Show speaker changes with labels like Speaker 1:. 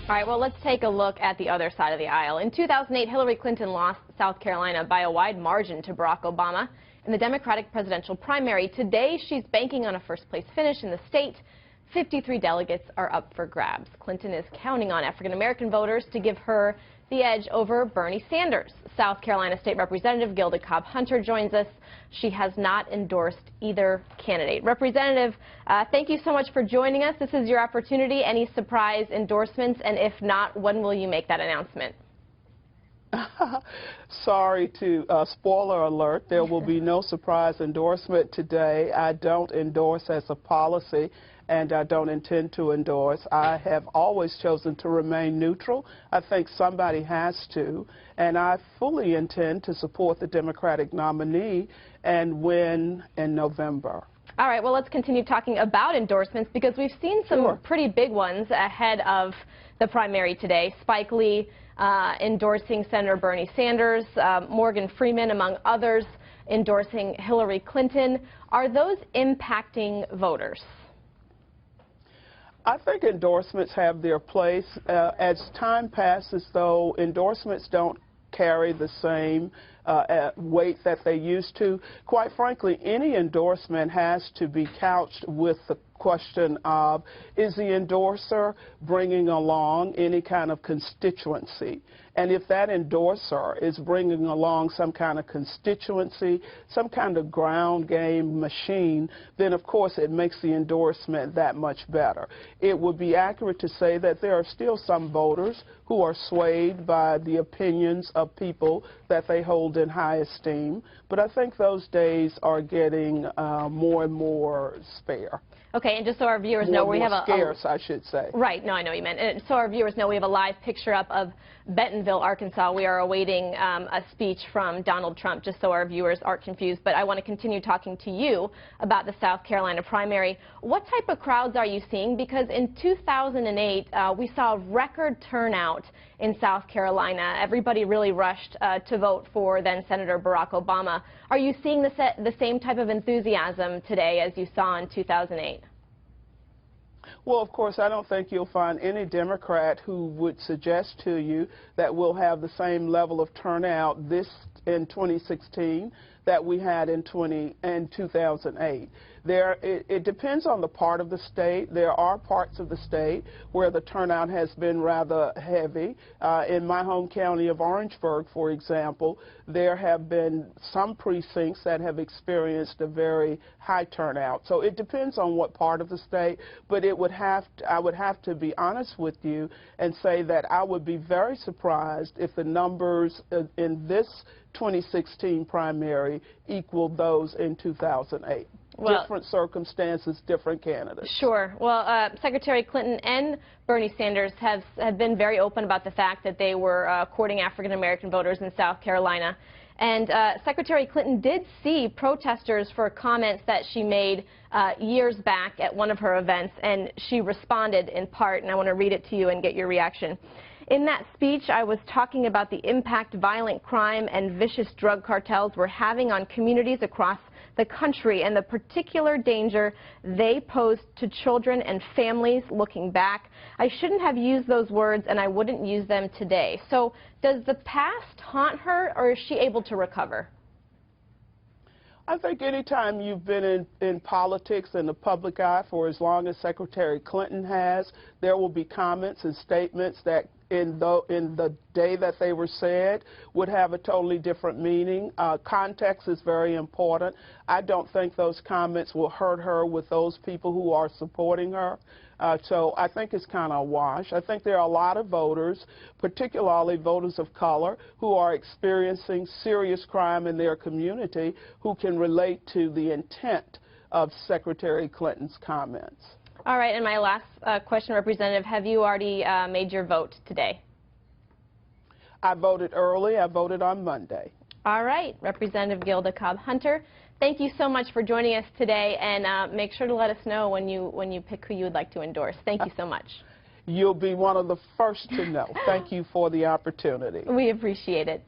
Speaker 1: All right, well, let's take a look at the other side of the aisle. In 2008, Hillary Clinton lost South Carolina by a wide margin to Barack Obama in the Democratic presidential primary. Today, she's banking on a first-place finish in the state. 53 delegates are up for grabs. Clinton is counting on African-American voters to give her the edge over Bernie Sanders. South Carolina State Representative Gilda Cobb-Hunter joins us. She has not endorsed either candidate. Representative, thank you so much for joining us. This is your opportunity. Any surprise endorsements? And if not, when will you make that announcement?
Speaker 2: Sorry to spoiler alert, there will be no surprise endorsement today. I don't endorse as a policy, and I don't intend to endorse. I have always chosen to remain neutral. I think somebody has to, and I fully intend to support the Democratic nominee and win in November.
Speaker 1: All right, well, let's continue talking about endorsements because we've seen some pretty big ones ahead of the primary today. Spike Lee endorsing Senator Bernie Sanders, Morgan Freeman, among others, endorsing Hillary Clinton. Are those impacting voters?
Speaker 2: I think endorsements have their place. As time passes, though, endorsements don't carry the same weight that they used to. Quite frankly, any endorsement has to be couched with the question of, is the endorser bringing along any kind of constituency? And if that endorser is bringing along some kind of constituency, some kind of ground game machine, then of course it makes the endorsement that much better. It would be accurate to say that there are still some voters who are swayed by the opinions of people that they hold in high esteem, but I think those days are getting more and more spare.
Speaker 1: Okay, and just so our viewers know, we have a
Speaker 2: scarce, I should say.
Speaker 1: Right, no, I know what you meant. And so our viewers know, we have a live picture up of Bentonville, Arkansas. We are awaiting a speech from Donald Trump, just so our viewers aren't confused. But I want to continue talking to you about the South Carolina primary. What type of crowds are you seeing? Because in 2008, we saw a record turnout in South Carolina. Everybody really rushed to vote for then Senator Barack Obama. Are you seeing the same type of enthusiasm today as you saw in 2008?
Speaker 2: Well, of course, I don't think you'll find any Democrat who would suggest to you that we'll have the same level of turnout in 2016 that we had in 2008. It depends on the part of the state. There are parts of the state where the turnout has been rather heavy. In my home county of Orangeburg, for example, there have been some precincts that have experienced a very high turnout. So it depends on what part of the state, but I would have to be honest with you and say that I would be very surprised if the numbers in this 2016 primary equaled those in 2008. Well, different circumstances, different candidates.
Speaker 1: Sure. Well, Secretary Clinton and Bernie Sanders have been very open about the fact that they were courting African-American voters in South Carolina. And Secretary Clinton did see protesters for comments that she made years back at one of her events, and she responded in part, and I want to read it to you and get your reaction. In that speech, I was talking about the impact violent crime and vicious drug cartels were having on communities across the country and the particular danger they pose to children and families looking back. I shouldn't have used those words, and I wouldn't use them today. So does the past haunt her, or is she able to recover?
Speaker 2: I think anytime you've been in politics in the public eye for as long as Secretary Clinton has, there will be comments and statements that in the day that they were said would have a totally different meaning. Context is very important. I don't think those comments will hurt her with those people who are supporting her. So I think it's kind of a wash. I think there are a lot of voters, particularly voters of color, who are experiencing serious crime in their community who can relate to the intent of Secretary Clinton's comments.
Speaker 1: All right, and my last question, Representative, have you already made your vote today?
Speaker 2: I voted early. I voted on Monday.
Speaker 1: All right, Representative Gilda Cobb-Hunter, thank you so much for joining us today, and make sure to let us know when you pick who you would like to endorse. Thank you so much.
Speaker 2: You'll be one of the first to know. Thank you for the opportunity.
Speaker 1: We appreciate it.